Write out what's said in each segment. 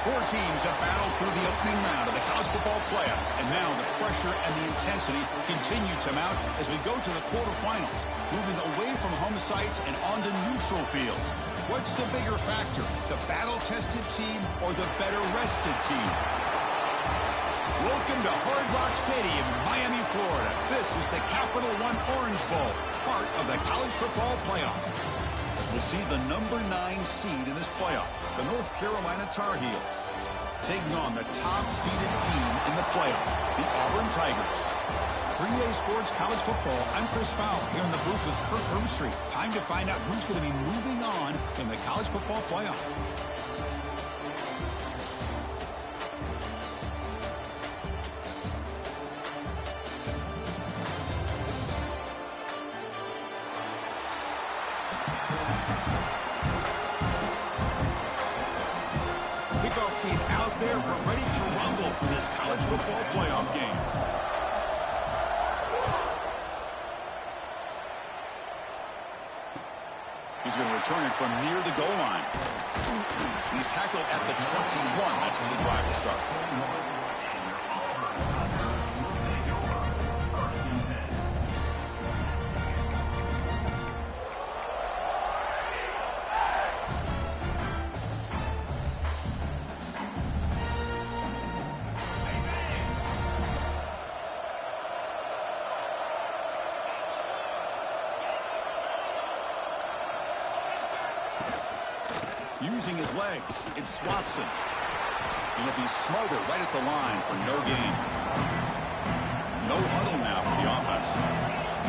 Four teams have battled through the opening round of the college football playoff, and now the pressure and the intensity continue to mount as we go to the quarterfinals, moving away from home sites and onto neutral fields. What's the bigger factor, the battle-tested team or the better-rested team? Welcome to Hard Rock Stadium in Miami, Florida. This is the Capital One Orange Bowl, part of the college football playoff. As we'll see the number 9 seed in this playoff, the North Carolina Tar Heels, taking on the top-seeded team in the playoff, the Auburn Tigers. For EA Sports College Football, I'm Chris Fowler here in the booth with Kirk Herbstreit. Time to find out who's going to be moving on in the college football playoff. Kickoff team out there. We're ready to rumble for this college football playoff game. He's going to return it from near the goal line. He's tackled at the 21. That's where the drive will start. Using his legs, it's Watson. He'll be smothered right at the line for no gain. No huddle now for the offense.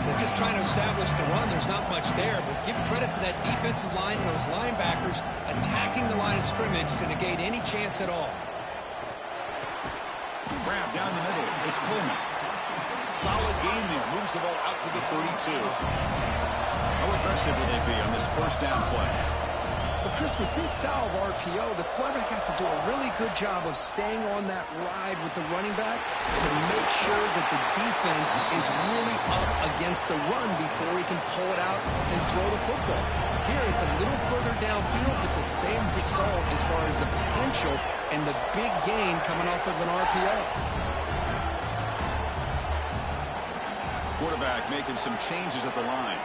They're just trying to establish the run. There's not much there, but give credit to that defensive line and those linebackers attacking the line of scrimmage to negate any chance at all. Grab down the middle. It's Coleman. Solid gain there. Moves the ball out to the 32. How aggressive will they be on this first down play? But Chris, with this style of RPO, the quarterback has to do a really good job of staying on that ride with the running back to make sure that the defense is really up against the run before he can pull it out and throw the football. Here, it's a little further downfield, but the same result as far as the potential and the big gain coming off of an RPO. Quarterback making some changes at the line.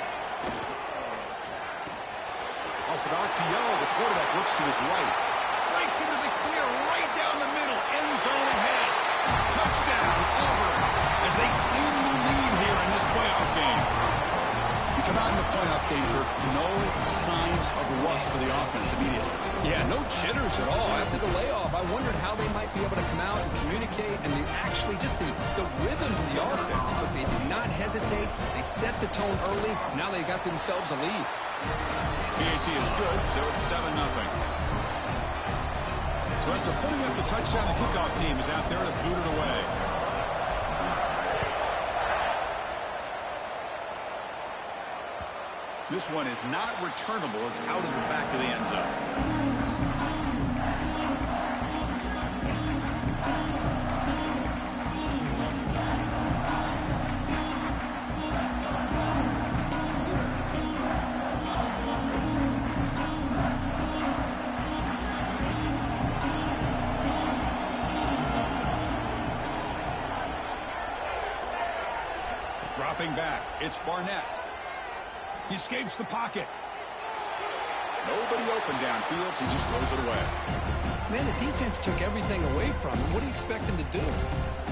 Off an RPO, the quarterback looks to his right. Breaks into the clear right down the middle. End zone ahead. Touchdown, Auburn, as they claim the lead here in this playoff game. You come out in the playoff game, Kirk, no signs of rust for the offense immediately. Yeah, no jitters at all. After the layoff, I wondered how they might be able to come out and communicate and actually just the rhythm to the offense, but they did not hesitate. They set the tone early. Now they got themselves a lead. PAT is good, so it's 7-0. So after putting up the touchdown, the kickoff team is out there to boot it away. This one is not returnable. It's out of the back of the end zone. Dropping back, it's Barnett. He escapes the pocket. Nobody open downfield. He just throws it away. Man, the defense took everything away from him. What do you expect him to do?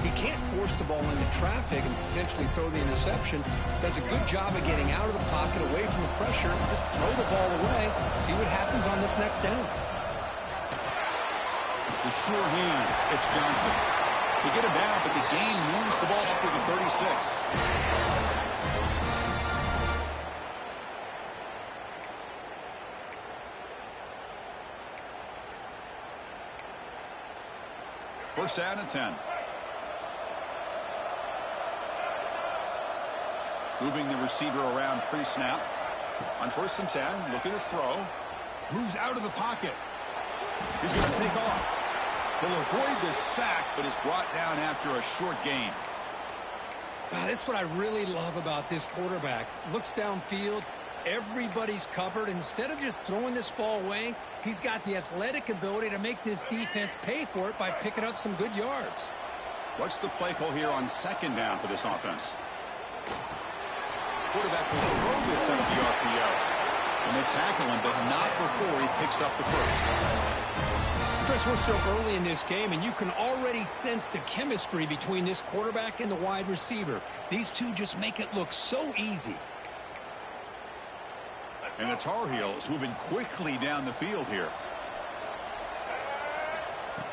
He can't force the ball into traffic and potentially throw the interception. Does a good job of getting out of the pocket, away from the pressure. Just throw the ball away. See what happens on this next down. The sure hands. It's Johnson. They get him down, but the gain moves the ball up to the 36. First down and 10. Moving the receiver around pre-snap. On first and 10, looking to throw. Moves out of the pocket. He's going to take off. He'll avoid the sack, but is brought down after a short gain. That's what I really love about this quarterback. Looks downfield, Everybody's covered. Instead of just throwing this ball away, he's got the athletic ability to make this defense pay for it by picking up some good yards. What's the play call here on second down for this offense? Quarterback will throw this out of the RPO. And they tackle him, but not before he picks up the first. Chris, we're still early in this game, and you can already sense the chemistry between this quarterback and the wide receiver. These two just make it look so easy. And the Tar Heels moving quickly down the field here.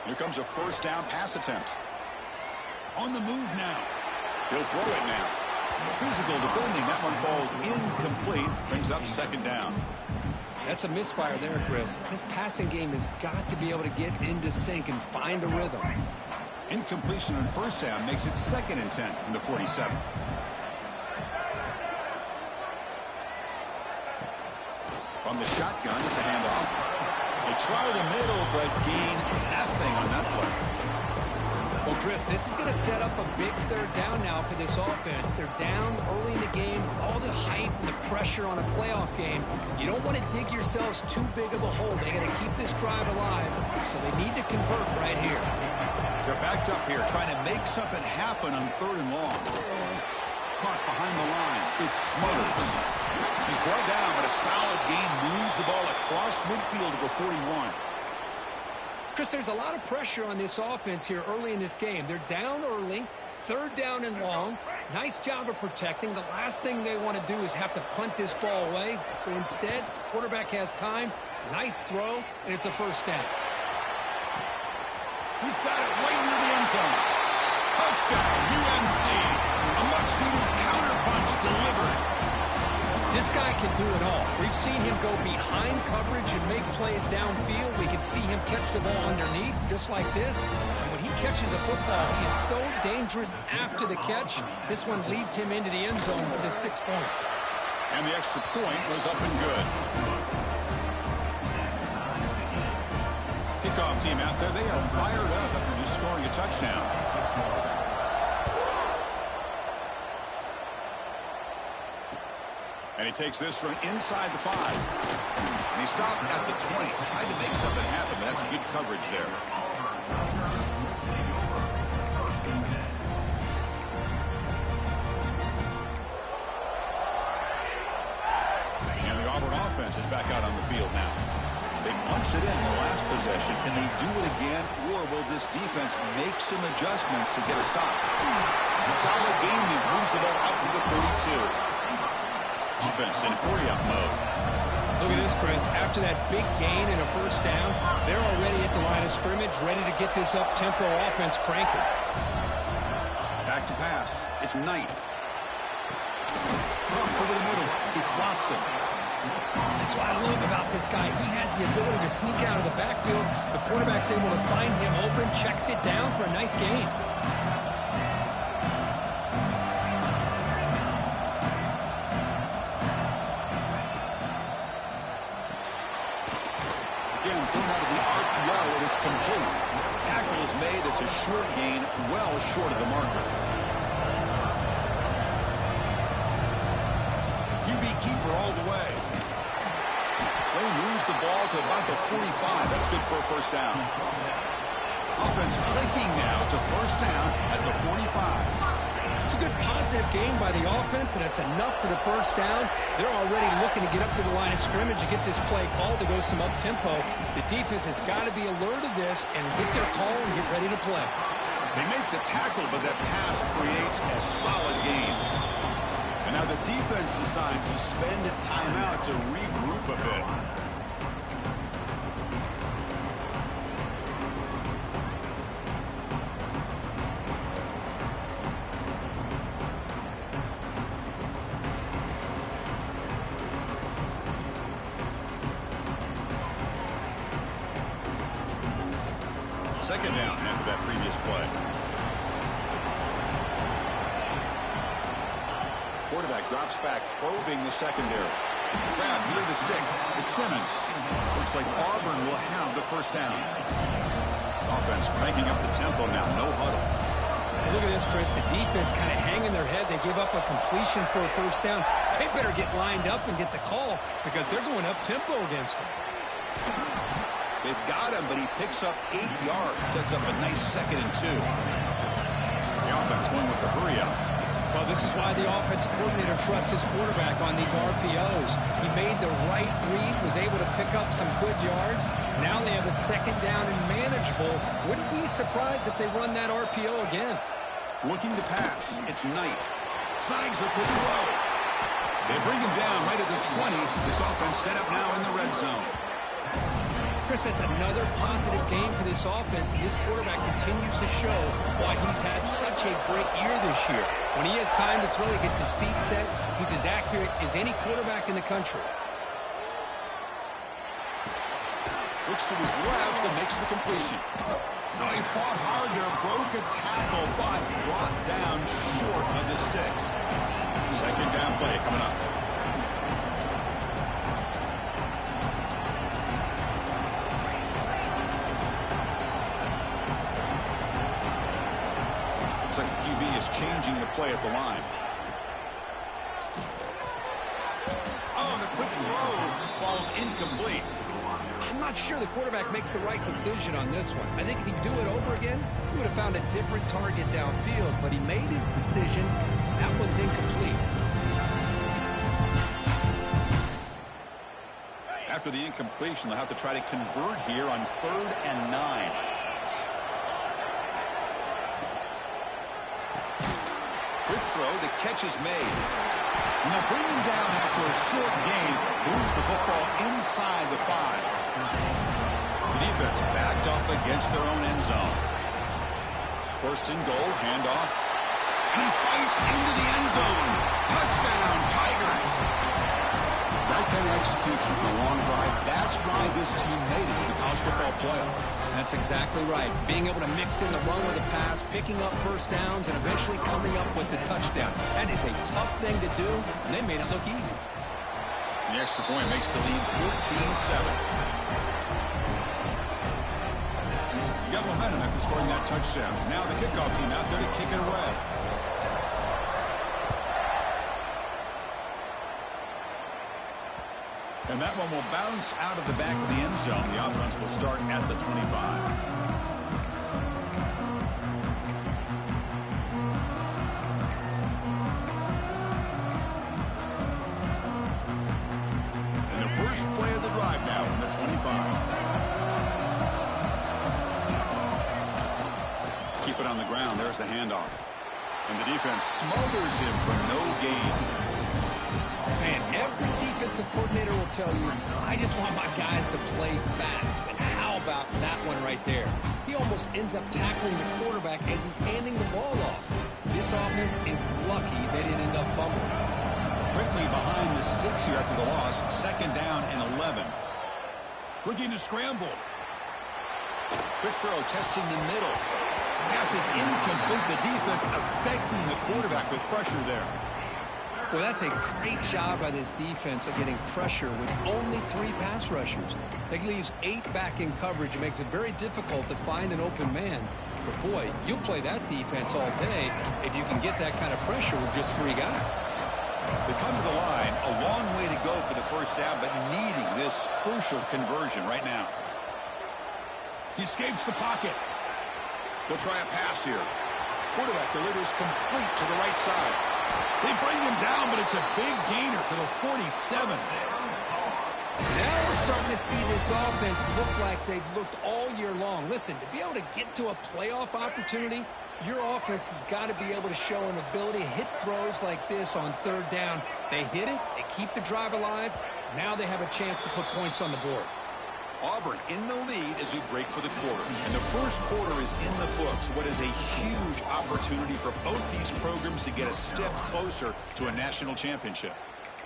Here comes a first down pass attempt. On the move now. He'll throw it now. Physical defending. That one falls incomplete. Brings up second down. That's a misfire there, Chris. This passing game has got to be able to get into sync and find a rhythm. Incompletion on first down makes it 2nd and 10 from the 47. From the shotgun, it's a handoff. They try the middle, but gain nothing on that play. Well, Chris, this is going to set up a big third down now for this offense. They're down early in the game with all the hype and the pressure on a playoff game. You don't want to dig yourselves too big of a hole. They got to keep this drive alive, so they need to convert right here. They're backed up here, trying to make something happen on 3rd and long. Caught behind the line. It's Smothers. He's brought down, but a solid gain moves the ball across midfield to the 41. Chris, there's a lot of pressure on this offense here early in this game. They're down early, 3rd down and long. Nice job of protecting. The last thing they want to do is have to punt this ball away. So instead, quarterback has time. Nice throw, and it's a first down. He's got it way near the end zone. Touchdown, UNC. A much-needed counterpunch delivered. This guy can do it all. We've seen him go behind coverage and make plays downfield. We can see him catch the ball underneath, just like this. And when he catches a football, he is so dangerous after the catch. This one leads him into the end zone for the 6 points. And the extra point was up and good. Kickoff team out there, they are fired up after just scoring a touchdown. And he takes this from inside the 5. And he stopped at the 20. Tried to make something happen, but that's good coverage there. And the Auburn offense is back out on the field now. They punched it in the last possession. Can they do it again, or will this defense make some adjustments to get a stop? A solid game move moves the ball out to the 32. Offense in hurry-up mode. Look at this, Chris. After that big gain and a first down, they're already at the line of scrimmage, ready to get this up-tempo offense cranking. Back to pass. It's Knight. Over the middle. It's Watson. That's what I love about this guy. He has the ability to sneak out of the backfield. The quarterback's able to find him open, checks it down for a nice gain. It's complete. Tackle is made. It's a short gain, well short of the marker. QB keeper all the way. They moves the ball to about the 45. That's good for a first down. Offense clicking now to first down at the 45. It's a good positive game by the offense, and it's enough for the first down. They're already looking to get up to the line of scrimmage to get this play called to go some up-tempo. The defense has got to be alert of this and get their call and get ready to play. They make the tackle, but that pass creates a solid gain. And now the defense decides to spend a timeout to regroup a bit. Second down after that previous play. Quarterback drops back, probing the secondary. Grab near the sticks. It's Simmons. Looks like Auburn will have the first down. Offense cranking up the tempo now. No huddle. And look at this, Chris. The defense kind of hanging their head. They give up a completion for a first down. They better get lined up and get the call because they're going up-tempo against him. They've got him, but he picks up 8 yards, sets up a nice 2nd and 2. The offense going with the hurry-up. Well, this is why the offensive coordinator trusts his quarterback on these RPOs. He made the right read, was able to pick up some good yards. Now they have a 2nd down and manageable. Wouldn't be surprised if they run that RPO again. Looking to pass. It's Knight. Snags the quick throw. They bring him down right at the 20. This offense set up now in the red zone. Chris, that's another positive game for this offense, and this quarterback continues to show why he's had such a great year this year. When he has time to throw, he gets his feet set. He's as accurate as any quarterback in the country. Looks to his left and makes the completion. Now he fought hard there, broke a tackle, but brought down short of the sticks. 2nd down play coming up. Looks like the QB is changing the play at the line. Oh, the quick throw falls incomplete. I'm not sure the quarterback makes the right decision on this one. I think if he'd do it over again, he would have found a different target downfield, but he made his decision. That one's incomplete. After the incompletion, they'll have to try to convert here on 3rd and 9. Quick throw, the catch is made. Now bring him down after a short gain, moves the football inside the 5. The defense backed up against their own end zone. 1st and goal, handoff. And he fights into the end zone. Touchdown, Tigers. That kind of execution for a long drive, that's why this team made it to the college football playoff. That's exactly right. Being able to mix in the run with the pass, picking up 1st downs, and eventually coming up with the touchdown. That is a tough thing to do, and they made it look easy. The extra point makes the lead 14-7. You got momentum after scoring that touchdown. Now the kickoff team out there to kick it away. And that one will bounce out of the back of the end zone. The offense will start at the 25. And the first play of the drive now from the 25. Keep it on the ground. There's the handoff. And the defense smothers him for no gain. Man, every defensive coordinator will tell you, I just want my guys to play fast. And how about that one right there? He almost ends up tackling the quarterback as he's handing the ball off. This offense is lucky they didn't end up fumbling. Quickly behind the sticks here after the loss. 2nd down and 11. Looking to scramble. Quick throw, testing the middle. Pass is incomplete. The defense affecting the quarterback with pressure there. Well, that's a great job by this defense of getting pressure with only 3 pass rushers. That leaves 8 back in coverage. It makes it very difficult to find an open man. But, boy, you'll play that defense all day if you can get that kind of pressure with just 3 guys. They come to the line, a long way to go for the 1st down, but needing this crucial conversion right now. He escapes the pocket. They'll try a pass here. Quarterback delivers complete to the right side. They bring him down, but it's a big gainer for the 47. Now we're starting to see this offense look like they've looked all year long. Listen, to be able to get to a playoff opportunity, your offense has got to be able to show an ability to hit throws like this on 3rd down. They hit it, they keep the drive alive. Now they have a chance to put points on the board. Auburn in the lead as we break for the quarter. And the first quarter is in the books. What is a huge opportunity for both these programs to get a step closer to a national championship.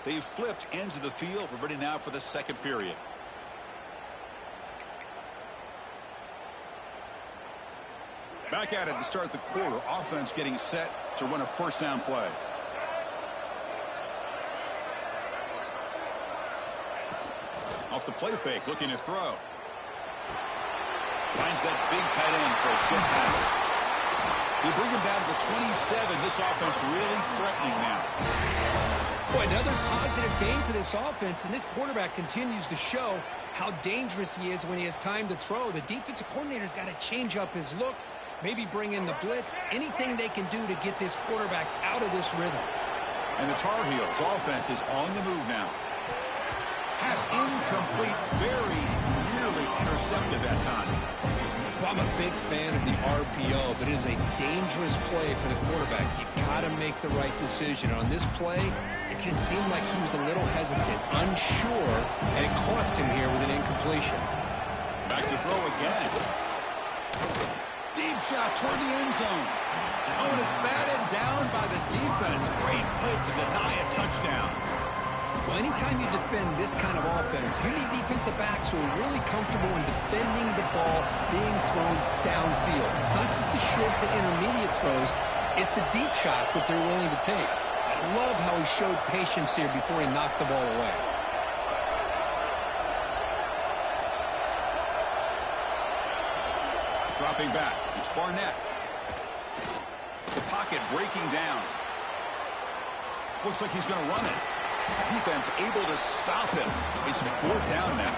They've flipped ends of the field. We're ready now for the 2nd period. Back at it to start the quarter. Offense getting set to run a 1st down play. Off the play fake, looking to throw. Finds that big tight end for a short pass. You bring him down to the 27. This offense really threatening now. Boy, another positive game for this offense, and this quarterback continues to show how dangerous he is when he has time to throw. The defensive coordinator's got to change up his looks, maybe bring in the blitz, anything they can do to get this quarterback out of this rhythm. And the Tar Heels offense is on the move now. Has incomplete, very nearly intercepted that time. I'm a big fan of the RPO, but it is a dangerous play for the quarterback. You got to make the right decision. On this play, it just seemed like he was a little hesitant, unsure, and it cost him here with an incompletion. Back to throw again. Deep shot toward the end zone. Oh, and it's batted down by the defense. Great play to deny a touchdown. Well, anytime you defend this kind of offense, you need defensive backs who are really comfortable in defending the ball being thrown downfield. It's not just the short to intermediate throws, it's the deep shots that they're willing to take. I love how he showed patience here before he knocked the ball away. Dropping back, it's Barnett. The pocket breaking down. Looks like he's going to run it. Defense able to stop him. It's 4th down now.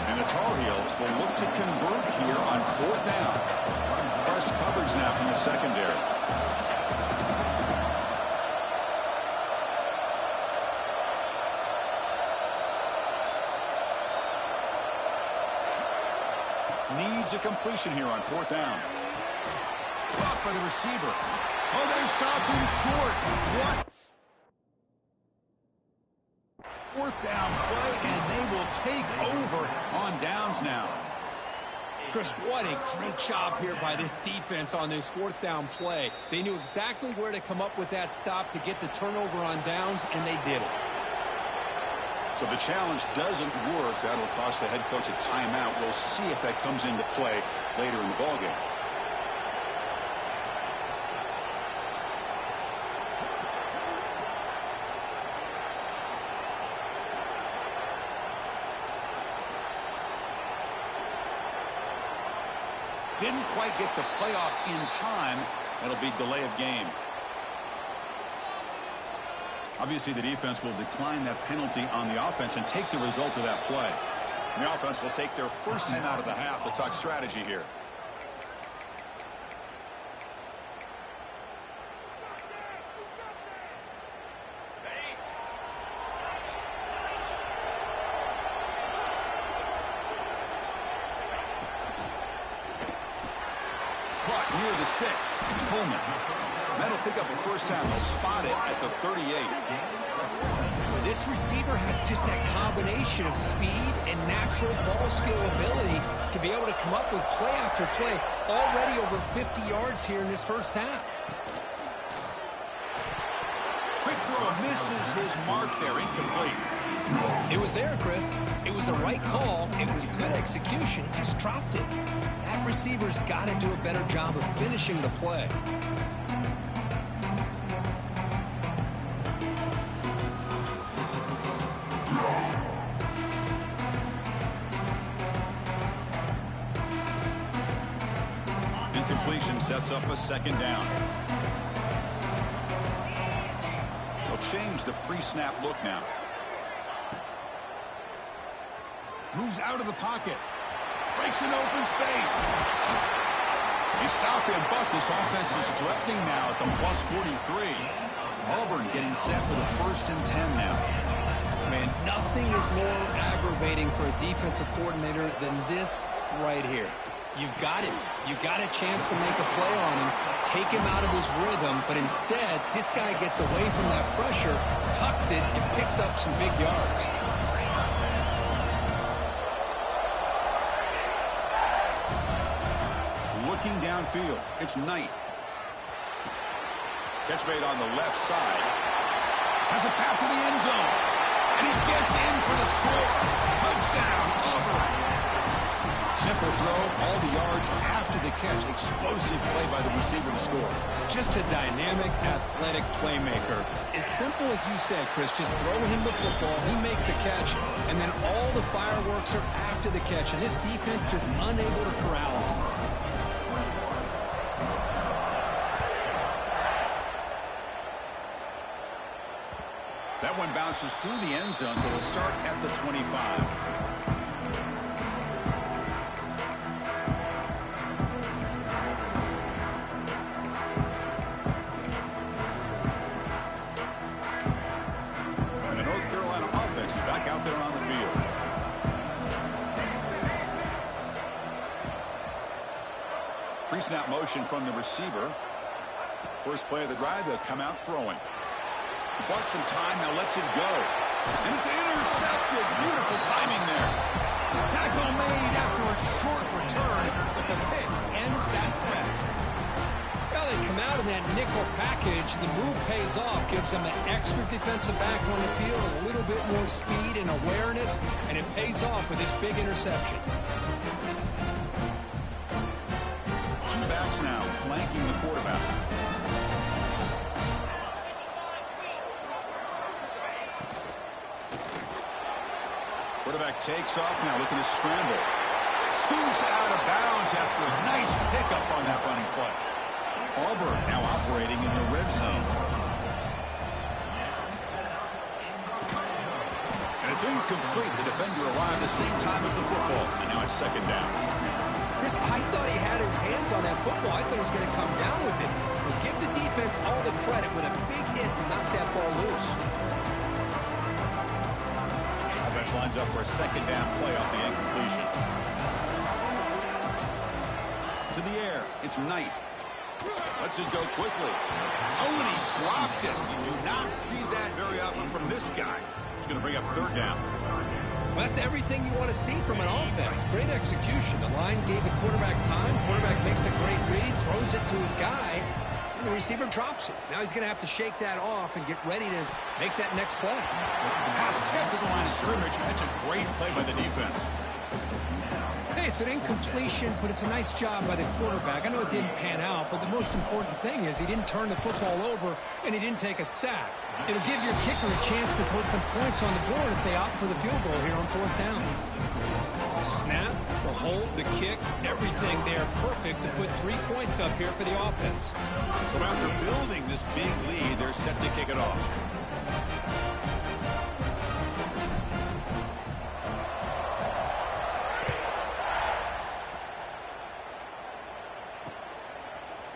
And the Tar Heels will look to convert here on 4th down. Press coverage now from the secondary. Needs a completion here on 4th down. Caught by the receiver. Oh, they stopped him short. What? 4th down play, and they will take over on downs now. Chris, what a great job here by this defense on this 4th down play. They knew exactly where to come up with that stop to get the turnover on downs, and they did it. So the challenge doesn't work. That'll cost the head coach a timeout. We'll see if that comes into play later in the ballgame. Didn't quite get the playoff in time. It'll be delay of game. Obviously, the defense will decline that penalty on the offense and take the result of that play. And the offense will take their first 10 out of the half. They'll talk strategy here. Caught near the sticks. It's Coleman. That'll pick up a first down. They'll spot it at the 38. Well, this receiver has just that combination of speed and natural ball skill ability to be able to come up with play after play. Already over 50 yards here in this first half. Quick throw misses his mark there. Incomplete. It was there, Chris. It was the right call. It was good execution. He just dropped it. That receiver's got to do a better job of finishing the play. Incompletion sets up a second down. They'll change the pre-snap look now. Moves out of the pocket. Breaks an open space. They stop him, but this offense is threatening now at the plus 43. Auburn getting set with a 1st and 10 now. Man, nothing is more aggravating for a defensive coordinator than this right here. You've got him. You've got a chance to make a play on him, take him out of his rhythm, but instead, this guy gets away from that pressure, tucks it, and picks up some big yards. Looking downfield, it's Knight. Catch made on the left side. Has a path to the end zone. And he gets in for the score. Touchdown, Auburn. Simple throw, all the yards after the catch. Explosive play by the receiver to score. Just a dynamic, athletic playmaker. As simple as you said, Chris, just throw him the football, he makes a catch, and then all the fireworks are after the catch. And this defense just unable to corral him. That one bounces through the end zone, so they'll start at the 25. Pre-snap motion from the receiver. First play of the drive, they'll come out throwing. He bought some time, now lets it go. And it's intercepted. Beautiful timing there. Tackle made after a short return, but the pick ends that threat. Well, they come out in that nickel package. The move pays off, gives them an extra defensive back on the field, a little bit more speed and awareness, and it pays off with this big interception. Backs now flanking the quarterback. Quarterback takes off now, looking to scramble. Scoots out of bounds after a nice pickup on that running play. Auburn now operating in the red zone. And it's incomplete. The defender arrived at the same time as the football. And now it's second down. Chris, I thought he had his hands on that football. I thought he was going to come down with it. But give the defense all the credit with a big hit to knock that ball loose. Offense lines up for a second down play off the incompletion. To the air, it's Knight. Lets it go quickly. Oh, and he dropped it. You do not see that very often from this guy. He's going to bring up third down. Well, that's everything you want to see from an offense. Great execution. The line gave the quarterback time. Quarterback makes a great read, throws it to his guy, and the receiver drops it. Now he's going to have to shake that off and get ready to make that next play. Pass tipped to the line of scrimmage. That's a great play by the defense. Hey, it's an incompletion, but it's a nice job by the quarterback. I know it didn't pan out, but the most important thing is he didn't turn the football over and he didn't take a sack. It'll give your kicker a chance to put some points on the board if they opt for the field goal here on fourth down. The snap, the hold, the kick, everything there perfect to put 3 points up here for the offense. So after building this big lead, they're set to kick it off.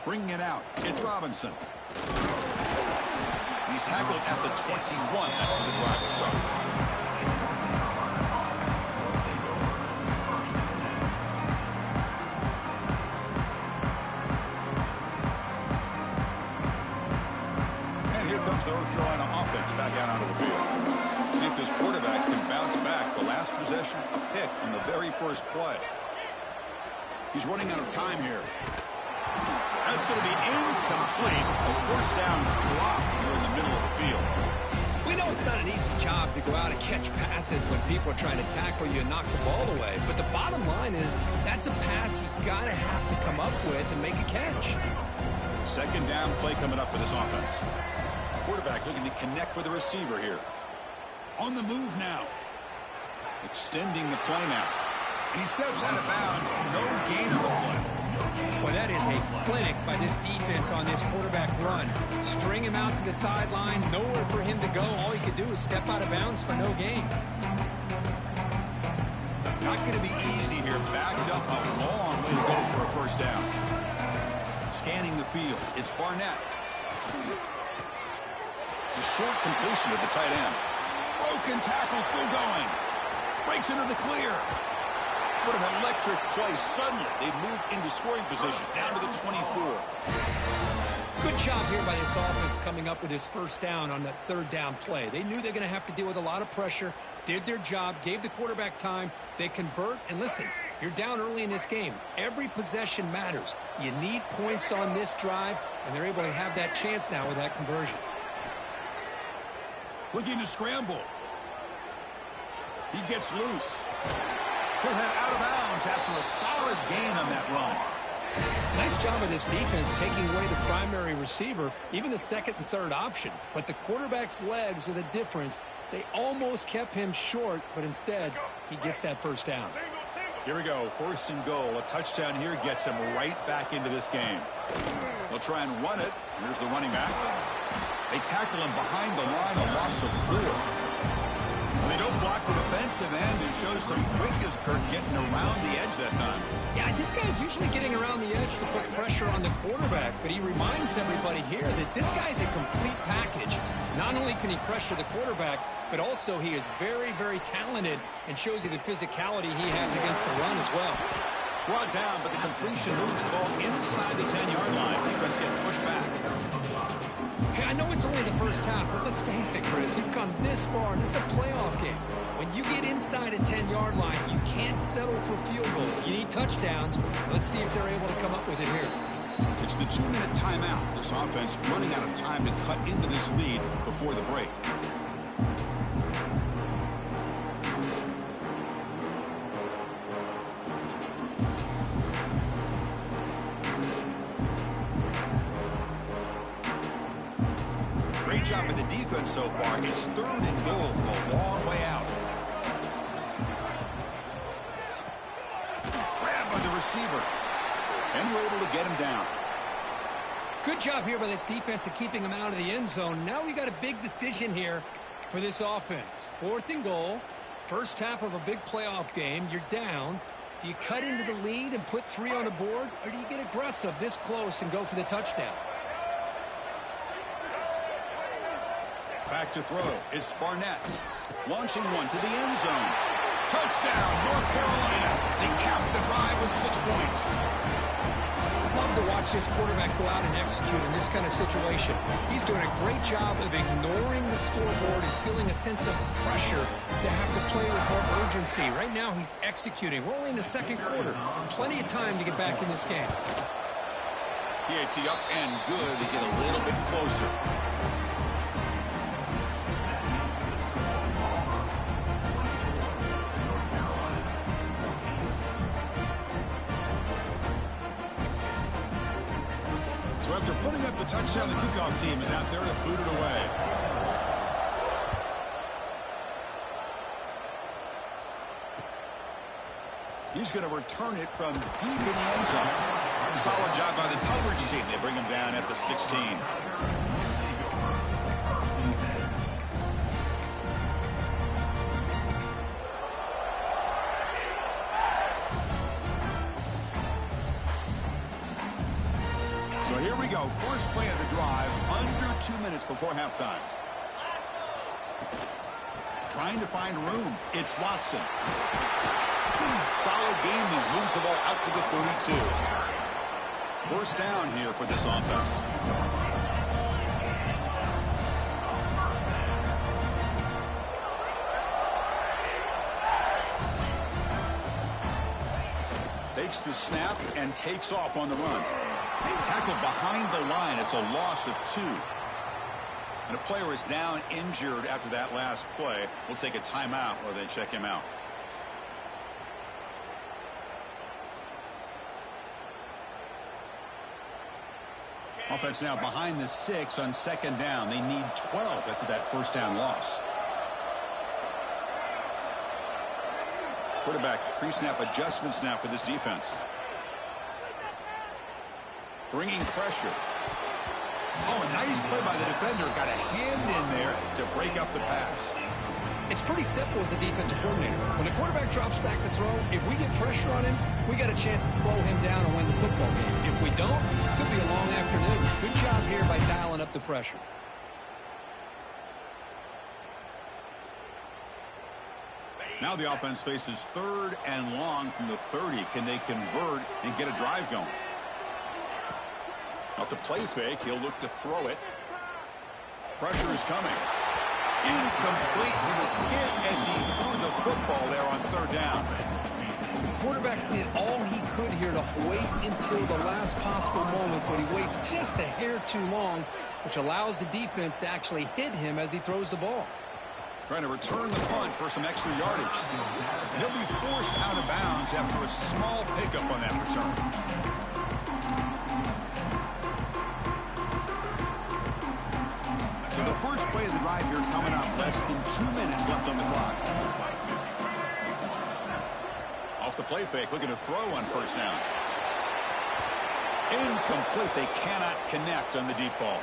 Bringing it out, it's Robinson. He's tackled at the 21. That's where the drive will start. And here comes the North Carolina offense back out onto the field. See if this quarterback can bounce back. The last possession, a pick on the very first play. He's running out of time here. That's going to be incomplete. A first down drop here in the middle of the field. We know it's not an easy job to go out and catch passes when people are trying to tackle you and knock the ball away. But the bottom line is that's a pass you got to have to come up with and make a catch. Second down play coming up for this offense. Quarterback looking to connect with the receiver here. On the move now. Extending the play now. And he steps out of bounds. No gain on the play. Well, that is a clinic by this defense on this quarterback run. String him out to the sideline, nowhere for him to go. All he could do is step out of bounds for no gain. Not going to be easy here. Backed up a long way to go for a first down. Scanning the field, it's Barnett. The short completion of the tight end. Broken tackle still going. Breaks into the clear. What an electric play. Suddenly, they move into scoring position, down to the 24. Good job here by this offense coming up with his first down on that third down play. They knew they're going to have to deal with a lot of pressure, did their job, gave the quarterback time. They convert, and listen, you're down early in this game. Every possession matters. You need points on this drive, and they're able to have that chance now with that conversion. Looking to scramble. He gets loose. He'll head out of bounds after a solid gain on that run. Nice job of this defense taking away the primary receiver, even the second and third option. But the quarterback's legs are the difference. They almost kept him short, but instead, he gets that first down. Here we go, first and goal. A touchdown here gets him right back into this game. They'll try and run it. Here's the running back. They tackle him behind the line, a loss of 4. They don't block the defensive end and show some quickness, Kirk, getting around the edge that time. Yeah, this guy's usually getting around the edge to put pressure on the quarterback, but he reminds everybody here that this guy's a complete package. Not only can he pressure the quarterback, but also he is very, very talented and shows you the physicality he has against the run as well. Brought down, but the completion moves the ball inside the 10-yard line. Defense getting pushed back. Hey, I know it's only the first half, but let's face it, Chris. You've come this far, and this is a playoff game. When you get inside a 10-yard line, you can't settle for field goals. You need touchdowns. Let's see if they're able to come up with it here. It's the 2-minute timeout. This offense running out of time to cut into this lead before the break. Great job of the defense so far. It's 3rd and goal from a long way out. Grabbed by the receiver. And we're able to get him down. Good job here by this defense of keeping him out of the end zone. Now we got a big decision here for this offense. 4th and goal. First half of a big playoff game. You're down. Do you cut into the lead and put 3 on the board? Or do you get aggressive this close and go for the touchdown? Back to throw. It's Barnett. Launching one to the end zone. Touchdown, North Carolina. They cap the drive with 6 points. I love to watch this quarterback go out and execute in this kind of situation. He's doing a great job of ignoring the scoreboard and feeling a sense of pressure to have to play with more urgency. Right now, he's executing. We're only in the second quarter. Plenty of time to get back in this game. PAT up and good to get a little bit closer. So after putting up a touchdown, the kickoff team is out there to boot it away. He's going to return it from deep in the end zone. Solid job by the coverage team. They bring him down at the 16. So here we go. First play of the drive, under 2 minutes before halftime. Trying to find room. It's Watson. Solid game there. Moves the ball out to the 32. First down here for this offense. Takes the snap and takes off on the run. Tackled behind the line. It's a loss of 2. And a player is down injured after that last play. We'll take a timeout or they check him out. Offense now behind the 6 on second down. They need 12 after that first down loss. Quarterback pre-snap adjustments now for this defense. Bringing pressure. Oh, a nice play by the defender. Got a hand in there to break up the pass. It's pretty simple as a defensive coordinator. When the quarterback drops back to throw, if we get pressure on him, we got a chance to slow him down and win the football game. If we don't, it could be a long afternoon. Good job here by dialing up the pressure. Now the offense faces 3rd and long from the 30. Can they convert and get a drive going? Off the play fake, he'll look to throw it. Pressure is coming. Incomplete. He was hit as he threw the football there on 3rd down. The quarterback did all he could here to wait until the last possible moment, but he waits just a hair too long, which allows the defense to actually hit him as he throws the ball. Trying to return the punt for some extra yardage. And he'll be forced out of bounds after a small pickup on that return. So the first play of the drive here coming up. Less than 2 minutes left on the clock. Off the play fake, looking to throw on first down. Incomplete. They cannot connect on the deep ball.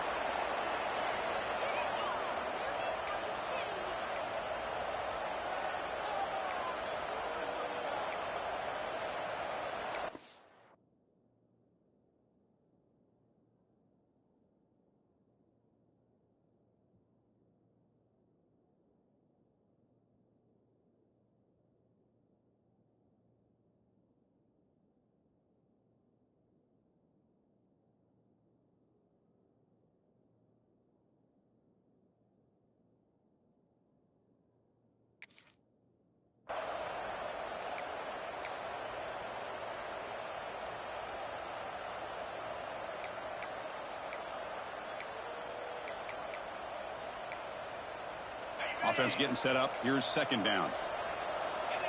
Offense getting set up. Here's second down.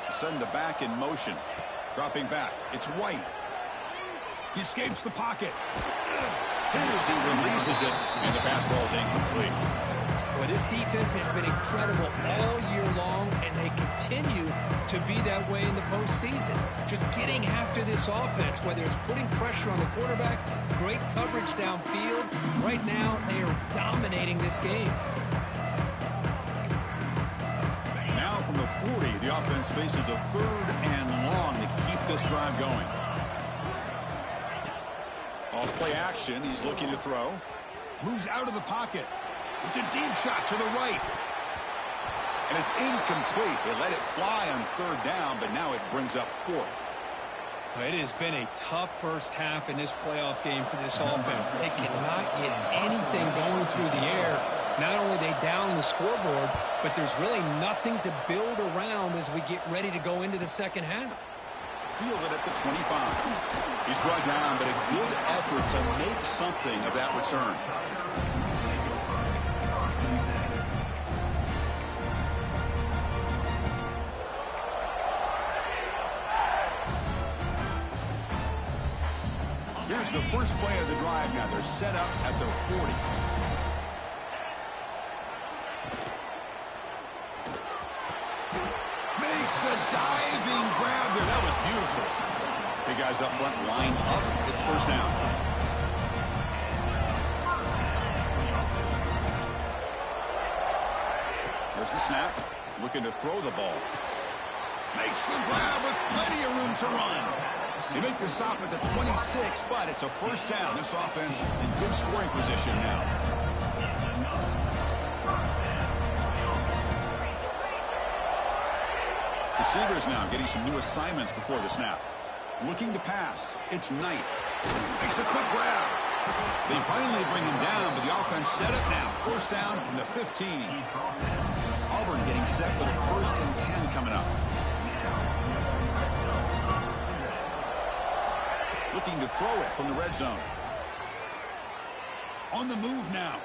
Send the back in motion. Dropping back. It's White. He escapes the pocket. Hit as he releases it, and the pass ball is incomplete. Well, this defense has been incredible all year long, and they continue to be that way in the postseason. Just getting after this offense, whether it's putting pressure on the quarterback, great coverage downfield. Right now, they are dominating this game. Now from the 40, the offense faces a 3rd and long to keep this drive going. Off play action, he's looking to throw. Moves out of the pocket. It's a deep shot to the right. And it's incomplete. They let it fly on 3rd down, but now it brings up 4th. It has been a tough first half in this playoff game for this offense. They cannot get anything going through the air. Not only they down the scoreboard, but there's really nothing to build around as we get ready to go into the second half. Fielded at the 25. He's brought down, but a good effort to make something of that return. Here's the first play of the drive now. They're set up at their 40. Makes the diving grab there. That was beautiful. Big guys up front line up. It's first down. There's the snap. Looking to throw the ball. Makes the grab with plenty of room to run. They make the stop at the 26, but it's a first down. This offense in good scoring position now. Receivers now getting some new assignments before the snap. Looking to pass. It's Knight. Makes a quick grab. They finally bring him down, but the offense set up now. First down from the 15. Auburn getting set with a 1st and 10 coming up. Looking to throw it from the red zone. On the move now.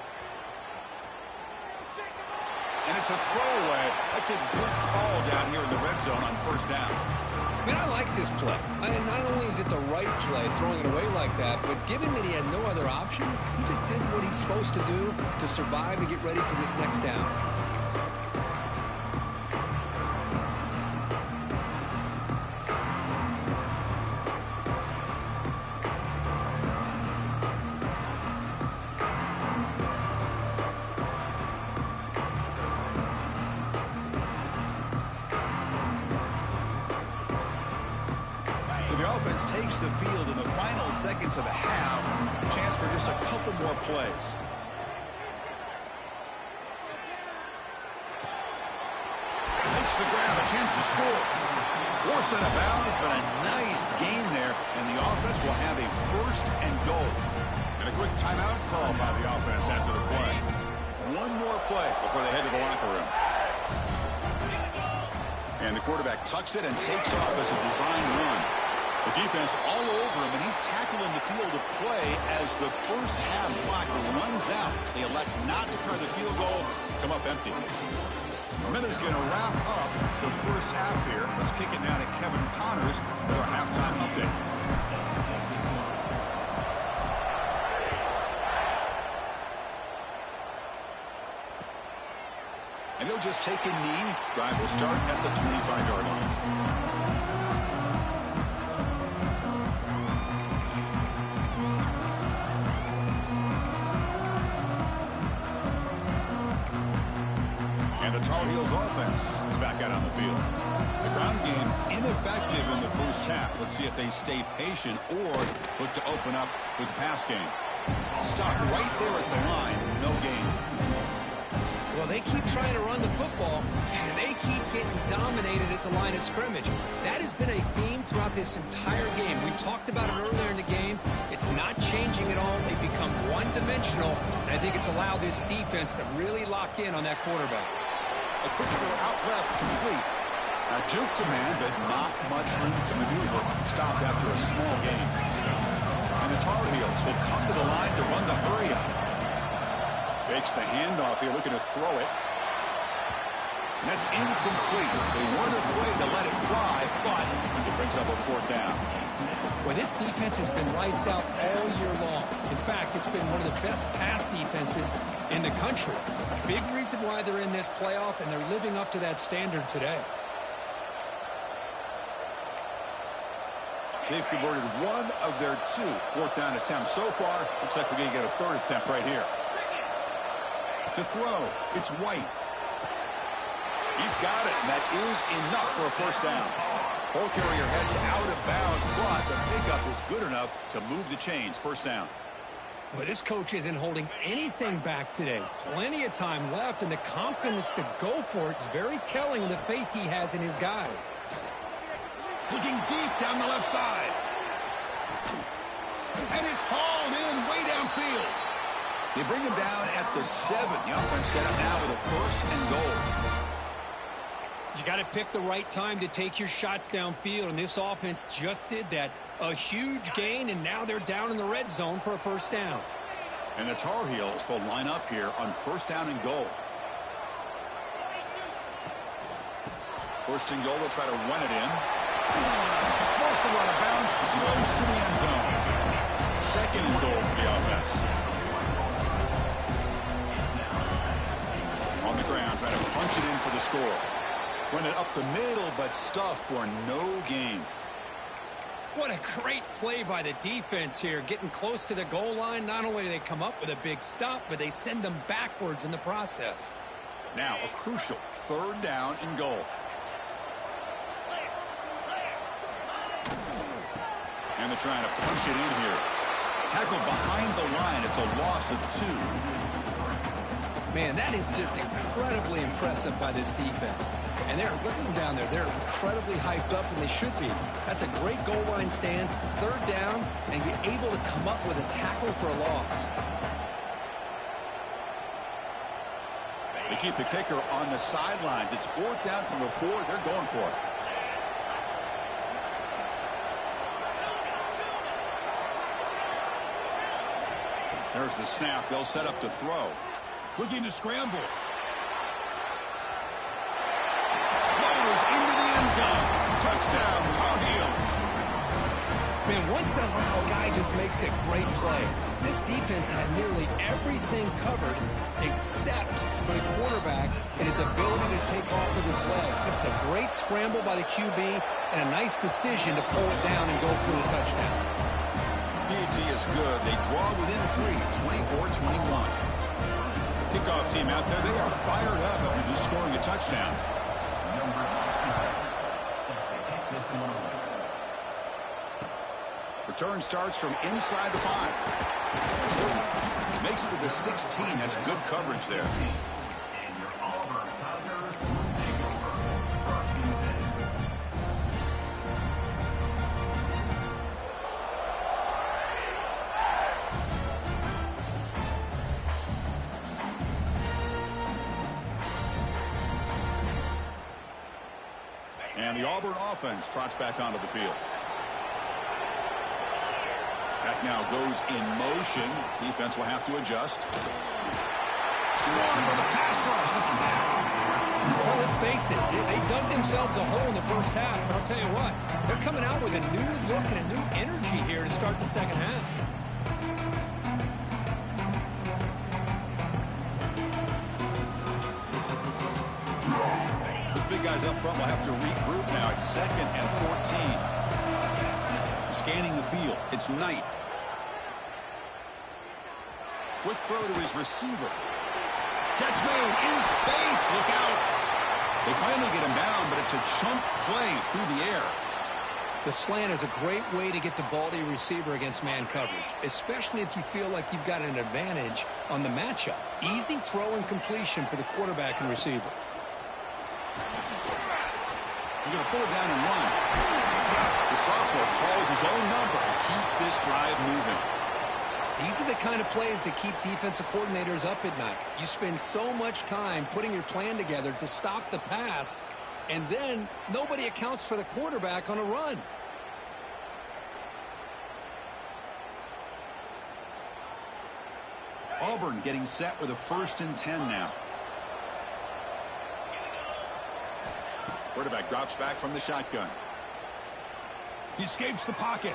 And it's a throwaway. That's a good call down here in the red zone on first down. I mean, I like this play. Not only is it the right play, throwing it away like that, but given that he had no other option, he just did what he's supposed to do to survive and get ready for this next down. Takes the field in the final seconds of the half. Chance for just a couple more plays. Makes the grab, a chance to score. Force out of bounds, but a nice gain there, and the offense will have a 1st and goal. And a quick timeout call by the offense after the play. One more play before they head to the locker room. And the quarterback tucks it and takes off as a design run. The defense all over him, and he's tackling the field of play as the first half clock runs out. They elect not to try the field goal, come up empty. Miller's going to wrap up the first half here. Let's kick it now to Kevin Connors for our halftime update. And he'll just take a knee. Drive will start at the 25-yard line. The Tar Heels offense is back out on the field. The ground game ineffective in the first half. Let's see if they stay patient or look to open up with the pass game. Stuck right there at the line. No gain. Well, they keep trying to run the football, and they keep getting dominated at the line of scrimmage. That has been a theme throughout this entire game. We've talked about it earlier in the game. It's not changing at all. They've become one-dimensional, and I think it's allowed this defense to really lock in on that quarterback. A quick throw out left, complete. Now juke to man, but not much room to maneuver. Stopped after a small gain. And the Tar Heels will come to the line to run the hurry up. Fakes the handoff here, looking to throw it. And that's incomplete. They weren't afraid to let it fly, but it brings up a fourth down. Well, this defense has been lights out all year long. In fact, it's been one of the best pass defenses in the country. Big reason why they're in this playoff, and they're living up to that standard today. They've converted one of their 2 fourth down attempts so far. Looks like we're going to get a third attempt right here. To throw, it's White. He's got it, and that is enough for a first down. Ball carrier heads out of bounds, but the pickup is good enough to move the chains. First down. Well, this coach isn't holding anything back today. Plenty of time left, and the confidence to go for it is very telling of the faith he has in his guys. Looking deep down the left side. And it's hauled in way downfield. They bring him down at the 7. The offense set up now with a first and goal. You got to pick the right time to take your shots downfield, and this offense just did that. A huge gain, and now they're down in the red zone for a first down. And the Tar Heels will line up here on first down and goal. First and goal, they'll try to run it in. Also out of bounds, close to the end zone. Second and goal for the offense. On the ground, trying to punch it in for the score. Run it up the middle, but stuff for no gain. What a great play by the defense here. Getting close to the goal line, not only do they come up with a big stop, but they send them backwards in the process. Now a crucial third down and goal. And they're trying to punch it in here. Tackled behind the line. It's a loss of 2. Man, that is just incredibly impressive by this defense. And they're looking down there. They're incredibly hyped up, and they should be. That's a great goal line stand. Third down, and you're able to come up with a tackle for a loss. They keep the kicker on the sidelines. It's fourth down from the 4. They're going for it. There's the snap. They'll set up to throw. Looking to scramble. Loaders into the end zone. Touchdown, Tar Heels. Man, once in a while, a guy just makes a great play. This defense had nearly everything covered except for the quarterback and his ability to take off with his legs. This is a great scramble by the QB and a nice decision to pull it down and go for the touchdown. PAT is good. They draw within 3, 24-21. Kickoff team out there. They are fired up after just scoring a touchdown. Return starts from inside the 5. Makes it to the 16. That's good coverage there. And the Auburn offense trots back onto the field. That now goes in motion. Defense will have to adjust. Swarm for the pass rush. The sack. Well, let's face it. They dug themselves a hole in the first half. But I'll tell you what, they're coming out with a new look and a new energy here to start the second half. Big guys up front will have to regroup now. It's 2nd and 14. Scanning the field. It's Knight. Quick throw to his receiver. Catch made in space. Look out. They finally get him down, but it's a chunk play through the air. The slant is a great way to get the ball to your receiver against man coverage, especially if you feel like you've got an advantage on the matchup. Easy throw and completion for the quarterback and receiver. He's going to pull it down and run. The sophomore calls his own number and keeps this drive moving. These are the kind of plays that keep defensive coordinators up at night. You spend so much time putting your plan together to stop the pass, and then nobody accounts for the quarterback on a run. Auburn getting set with a 1st and 10 now. Quarterback drops back from the shotgun. He escapes the pocket.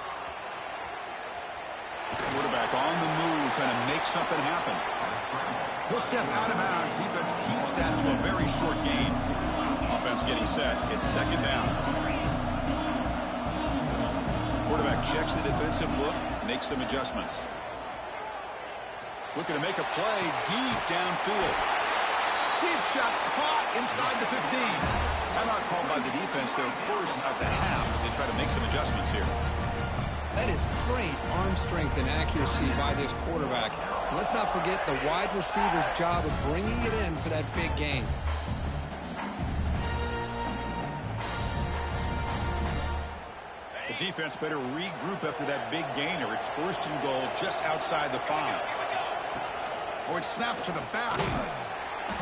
Quarterback on the move, trying to make something happen. He'll step out of bounds. Defense keeps that to a very short gain. Offense getting set. It's second down. Quarterback checks the defensive look, makes some adjustments. Looking to make a play deep downfield. Deep shot caught inside the 15. Timeout called by the defense, their first of the half, as they try to make some adjustments here. That is great arm strength and accuracy by this quarterback. Let's not forget the wide receiver's job of bringing it in for that big gain. The defense better regroup after that big gainer. It's first and goal just outside the 5. Oh, it's snapped to the back.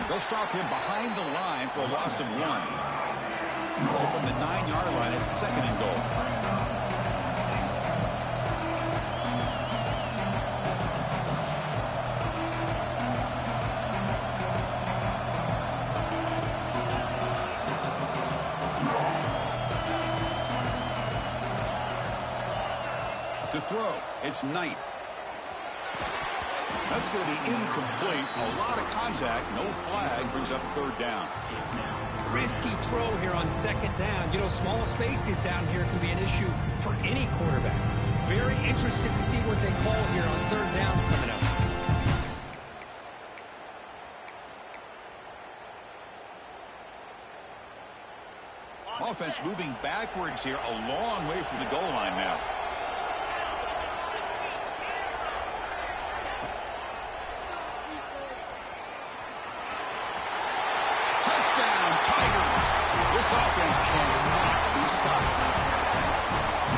They'll stop him behind the line for a loss of 1. So from the 9-yard line, it's second and goal. To throw, it's Knight. That's going to be incomplete. A lot of contact. No flag. Brings up third down. Risky throw here on second down. You know, small spaces down here can be an issue for any quarterback. Very interested to see what they call here on third down coming up. Offense moving backwards here. A long way from the goal line now. This offense cannot be stopped.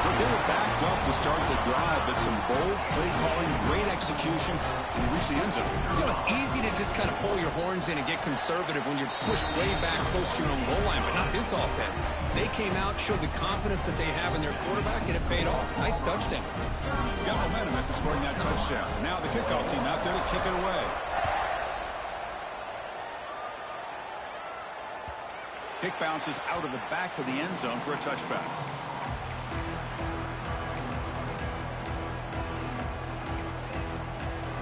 But they were backed up to start the drive, but some bold play calling, great execution, and reach the end zone. You know, it's easy to just kind of pull your horns in and get conservative when you're pushed way back close to your own goal line, but not this offense. They came out, showed the confidence that they have in their quarterback, and it paid off. Nice touchdown. Got momentum after scoring that touchdown. Now the kickoff team out there to kick it away. Kick bounces out of the back of the end zone for a touchback.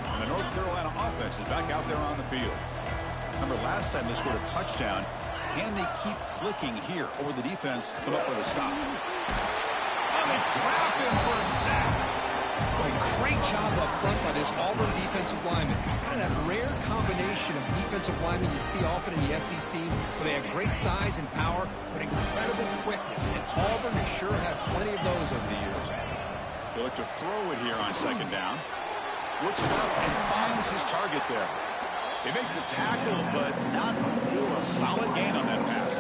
And the North Carolina offense is back out there on the field. Remember, last time they scored a touchdown. Can they keep clicking here, or will the defense come up with a stop? And they trap him for a sack. Boy, great job up front by this Auburn defensive lineman. Kind of that rare combination of defensive linemen you see often in the SEC, where they have great size and power, but incredible quickness. And Auburn has sure had plenty of those over the years. He'll look to throw it here on second down. Looks up and finds his target there. They make the tackle, but not for a solid gain on that pass.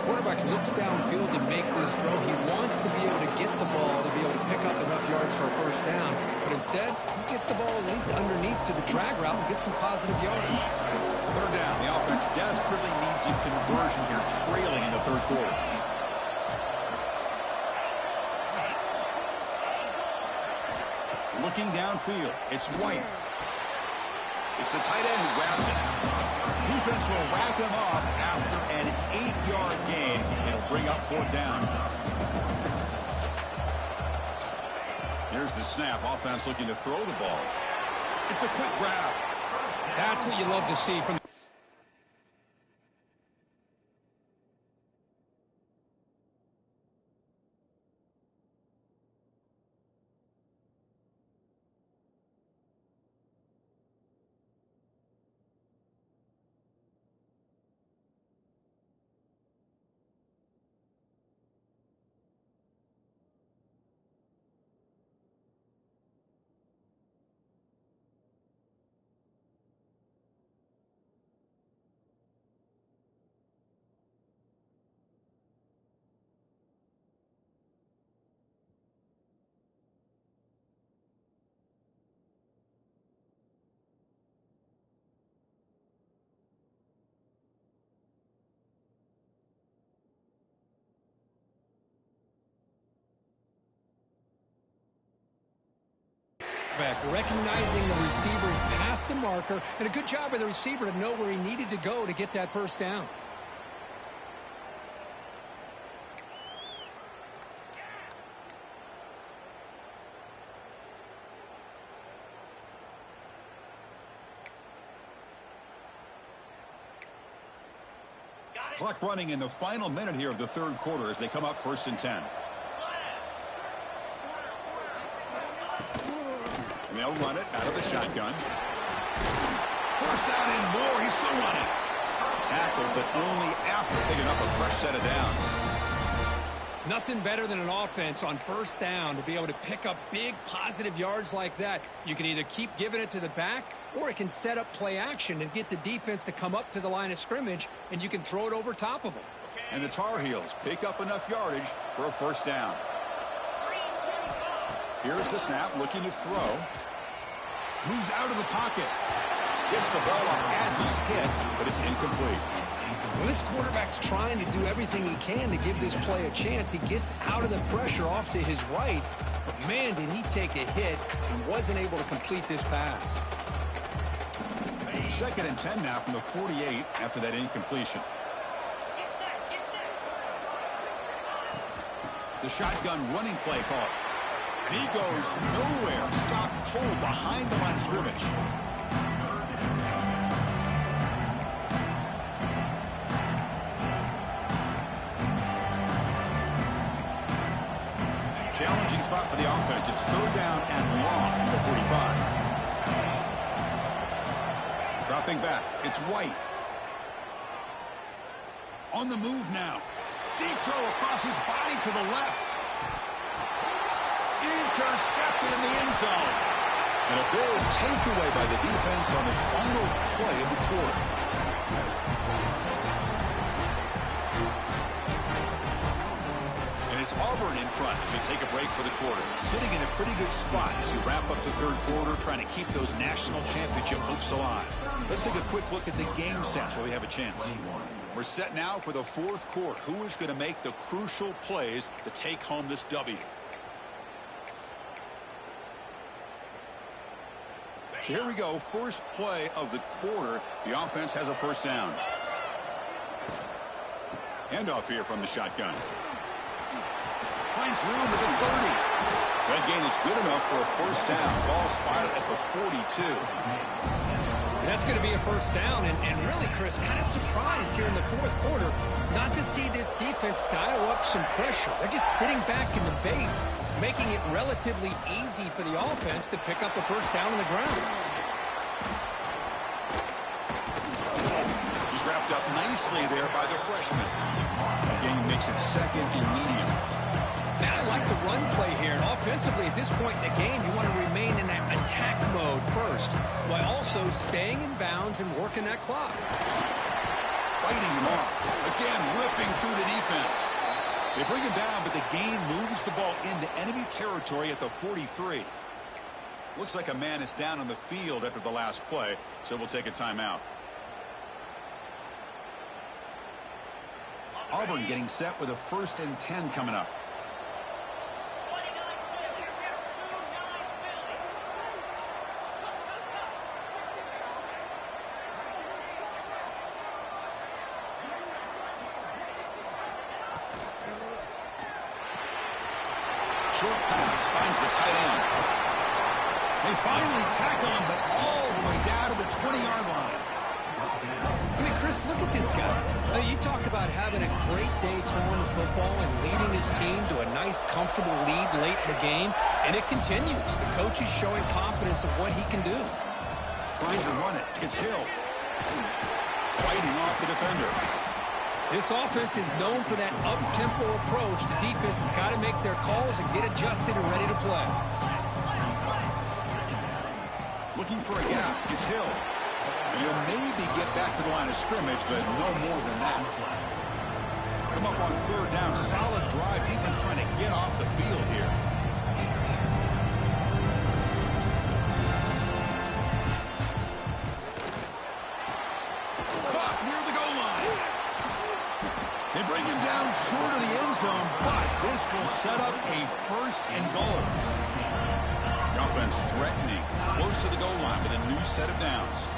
Quarterback looks downfield to make this throw. He wants to be able to get the ball, to be able to pick up enough yards for a first down. But instead, he gets the ball at least underneath to the drag route and gets some positive yards. Third down. The offense desperately needs a conversion here, trailing in the third quarter. Looking downfield, it's White. It's the tight end who grabs it. Defense will wrap him up after an 8-yard gain. It'll bring up fourth down. Here's the snap. Offense looking to throw the ball. It's a quick grab. That's what you love to see from recognizing the receiver's past the marker, and a good job by the receiver to know where he needed to go to get that first down. Clock running in the final minute here of the third quarter as they come up 1st and 10. And they'll run it out of the shotgun. First down and more. He's still running. Tackled, but only after picking up a fresh set of downs. Nothing better than an offense on first down to be able to pick up big positive yards like that. You can either keep giving it to the back, or it can set up play action and get the defense to come up to the line of scrimmage, and you can throw it over top of them. And the Tar Heels pick up enough yardage for a first down. Here's the snap, looking to throw. Moves out of the pocket. Gets the ball off as he's hit, but it's incomplete. Well, this quarterback's trying to do everything he can to give this play a chance. He gets out of the pressure off to his right, but man, did he take a hit and wasn't able to complete this pass. 2nd and 10 now from the 48 after that incompletion. The shotgun running play call. And he goes nowhere. Stopped cold behind the line of scrimmage. Challenging spot for the offense. It's 3rd down and long from the 45. Dropping back. It's White. On the move now. Deep throw across his body to the left. Intercepted in the end zone. And a big takeaway by the defense on the final play of the quarter. And it's Auburn in front as we take a break for the quarter. Sitting in a pretty good spot as we wrap up the third quarter, trying to keep those national championship hopes alive. Let's take a quick look at the game stats while we have a chance. We're set now for the fourth quarter. Who is going to make the crucial plays to take home this W? So here we go. First play of the quarter. The offense has a first down. Handoff here from the shotgun. Finds room at the 30. That gain is good enough for a first down. Ball spotted at the 42. And that's going to be a first down. And really, Chris, kind of surprised here in the fourth quarter not to see this defense dial up some pressure. They're just sitting back in the base, making it relatively easy for the offense to pick up a first down on the ground. He's wrapped up nicely there by the freshman. The game makes it 2nd and medium. Now, I like the run play here. And offensively, at this point in the game, you want to remain in that attack mode first, while also staying in bounds and working that clock. Fighting him off. Again, ripping through the defense. They bring him down, but the game moves the ball into enemy territory at the 43. Looks like a man is down on the field after the last play, so we'll take a timeout. Auburn getting set with a 1st and 10 coming up. Short pass finds the tight end. They finally tackle him, but all the way down to the 20-yard line. I mean, Chris, look at this guy. You talk about having a great day throwing the football and leading his team to a nice, comfortable lead late in the game, and it continues. The coach is showing confidence of what he can do. Trying to run it. It's Hill. Fighting off the defender. This offense is known for that up-tempo approach. The defense has got to make their calls and get adjusted and ready to play. Looking for a gap. It's Hill. And he'll maybe get back to the line of scrimmage, but no more than that. Come up on 3rd down. Solid drive. Defense trying to get off the field here. Caught near the goal line. They bring him down short of the end zone, but this will set up a 1st and goal. The offense threatening, close to the goal line with a new set of downs.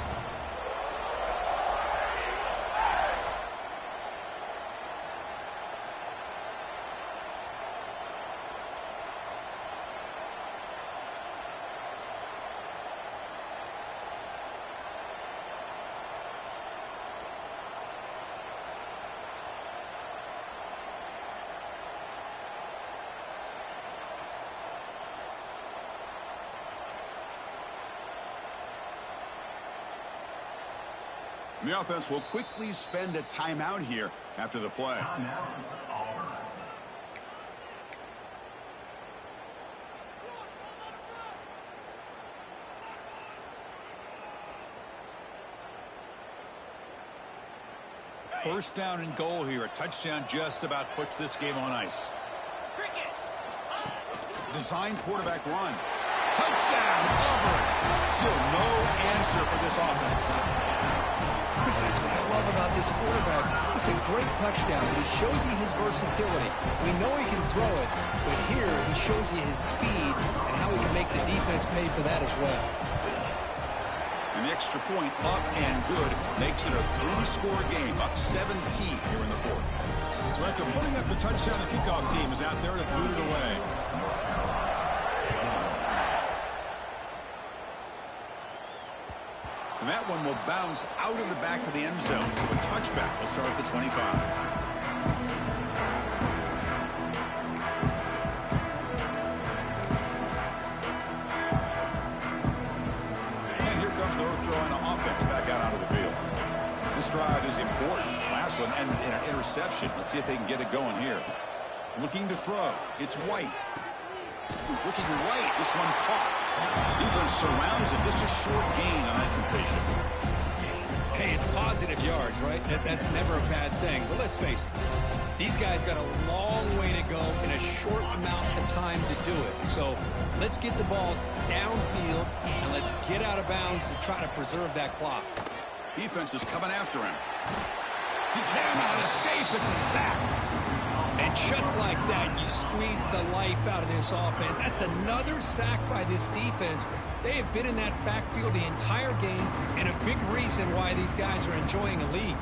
And the offense will quickly spend a timeout here after the play. Auburn. First down and goal here. A touchdown just about puts this game on ice. Design quarterback run. Touchdown, Auburn. Still no answer for this offense. Chris, that's what I love about this quarterback. It's a great touchdown, but he shows you his versatility. We know he can throw it, but here he shows you his speed and how he can make the defense pay for that as well. An extra point up and good makes it a 3-score game, up 17 here in the fourth. So after putting up the touchdown, the kickoff team is out there to boot it away. And that one will bounce out of the back of the end zone. So a touchback will start at the 25. This drive is important. Last one ended in an interception. Let's see if they can get it going here. Looking to throw. It's White. Looking right. This one caught. Defense surrounds it. Just a short gain on that completion. Hey, it's positive yards, right? That's never a bad thing. But let's face it. These guys got a long way to go in a short amount of time to do it. So let's get the ball downfield and let's get out of bounds to try to preserve that clock. Defense is coming after him. He cannot escape. It's a sack. And just like that, you squeeze the life out of this offense. That's another sack by this defense. They have been in that backfield the entire game, and a big reason why these guys are enjoying a lead.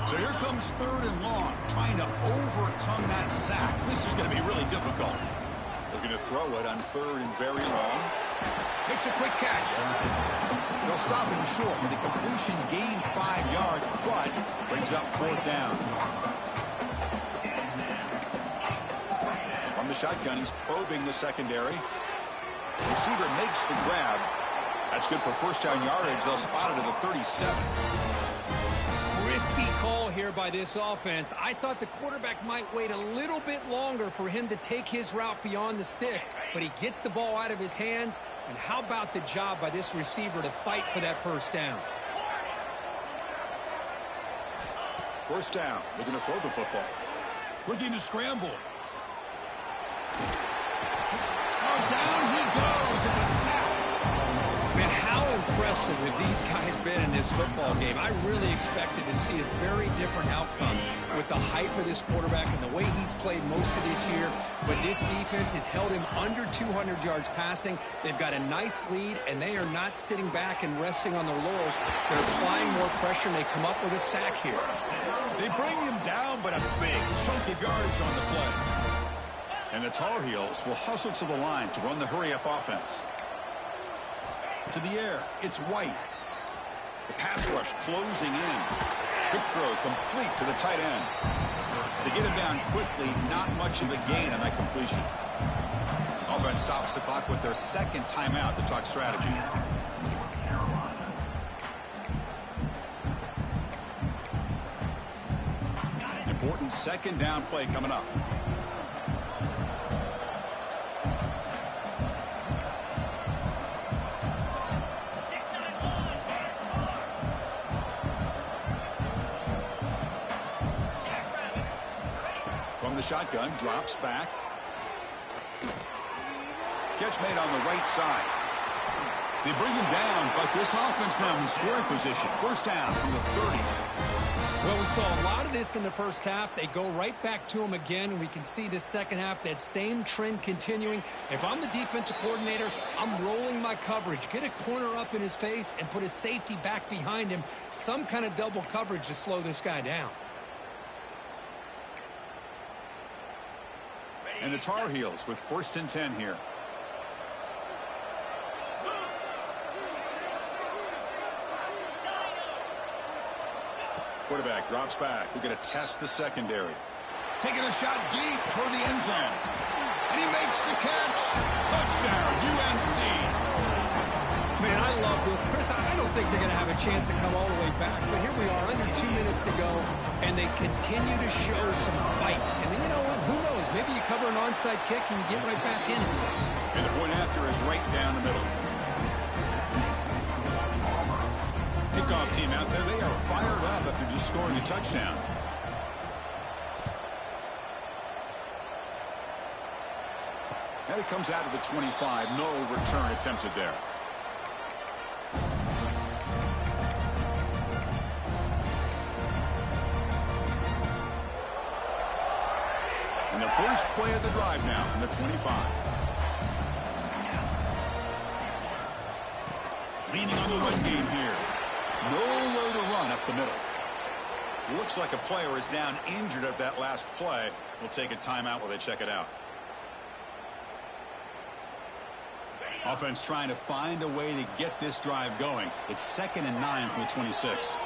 So here comes 3rd and long, trying to overcome that sack. This is going to be really difficult. Looking to throw it on 3rd and very long. Makes a quick catch. They'll stop him short. The completion gained 5 yards, but brings up 4th down. From the shotgun, he's probing the secondary. Receiver makes the grab. That's good for first down yardage. They'll spot it at the 37. Risky call here by this offense. I thought the quarterback might wait a little bit longer for him to take his route beyond the sticks, but he gets the ball out of his hands. And how about the job by this receiver to fight for that first down? First down. Looking to throw the football. Looking to scramble. Oh, down he goes. It's a sack. Man, how impressive have these guys been in this football game? I really expected to see a very different outcome with the hype of this quarterback and the way he's played most of this year. But this defense has held him under 200 yards passing. They've got a nice lead, and they are not sitting back and resting on their laurels. They're applying more pressure, and they come up with a sack here. They bring him down, but a big chunk of yardage on the play. And the Tar Heels will hustle to the line to run the hurry-up offense. To the air, it's White. The pass rush closing in. Quick throw complete to the tight end. They get him down quickly, not much of a gain on that completion. Offense stops the clock with their 2nd timeout to talk strategy. Important 2nd down play coming up. The shotgun drops back. Catch made on the right side. They bring him down, but this offense now in scoring position. First down from the 30. Well, we saw a lot of this in the first half. They go right back to him again, and we can see the second half, that same trend continuing. If I'm the defensive coordinator, I'm rolling my coverage. Get a corner up in his face and put a safety back behind him. Some kind of double coverage to slow this guy down. And the Tar Heels with 1st and 10 here. Quarterback drops back. We're going to test the secondary. Taking a shot deep toward the end zone. And he makes the catch. Touchdown, UNC. Man, I love this. Chris, I don't think they're going to have a chance to come all the way back, but here we are, under 2 minutes to go, and they continue to show some fight. And then, you know what? Who knows? Maybe you cover an onside kick and you get right back in it. And the point after is right down the middle. Kickoff team out there, they are fired up after just scoring a touchdown. And it comes out of the 25. No return attempted there. And the first play of the drive now from the 25. Leaning on the run game here. Nowhere to run up the middle. Looks like a player is down injured at that last play. We'll take a timeout while they check it out. Offense trying to find a way to get this drive going. It's 2nd and 9 from the 26.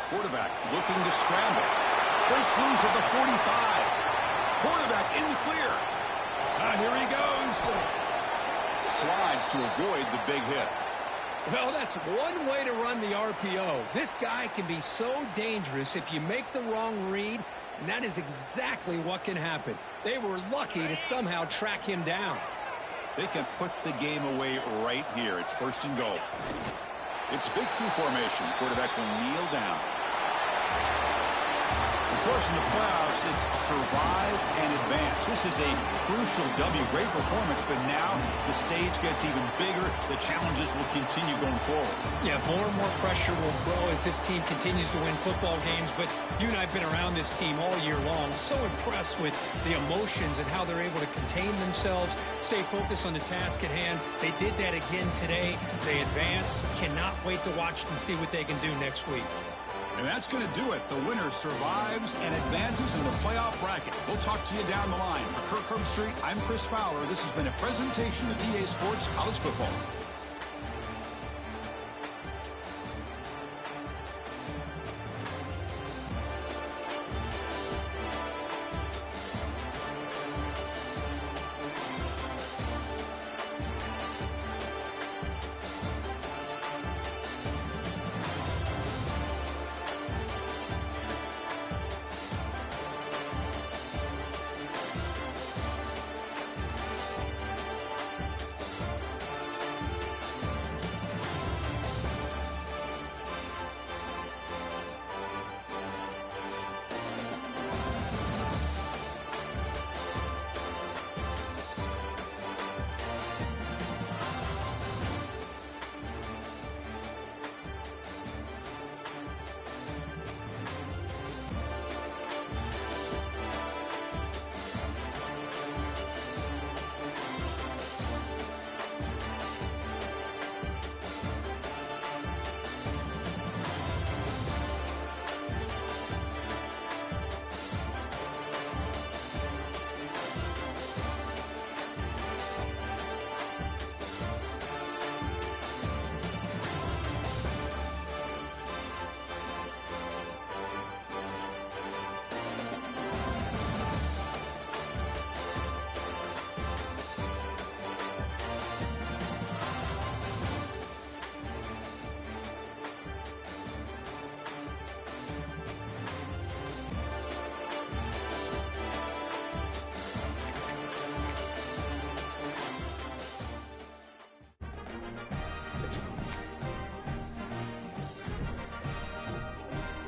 Quarterback looking to scramble. Breaks loose at the 45. Quarterback in the clear. Here he goes. Slides to avoid the big hit. Well, that's one way to run the RPO. This guy can be so dangerous if you make the wrong read, and that is exactly what can happen. They were lucky to somehow track him down. They can put the game away right here. It's 1st and goal. It's victory formation. Quarterback will kneel down. Of course, in the playoffs, it's survive and advance. This is a crucial W. Great performance, but now the stage gets even bigger. The challenges will continue going forward. Yeah, more and more pressure will grow as this team continues to win football games, but you and I have been around this team all year long. So impressed with the emotions and how they're able to contain themselves, stay focused on the task at hand. They did that again today. They advance. Cannot wait to watch and see what they can do next week. And that's going to do it. The winner survives and advances in the playoff bracket. We'll talk to you down the line. For Kirk Herbstreit, I'm Chris Fowler. This has been a presentation of EA Sports College Football.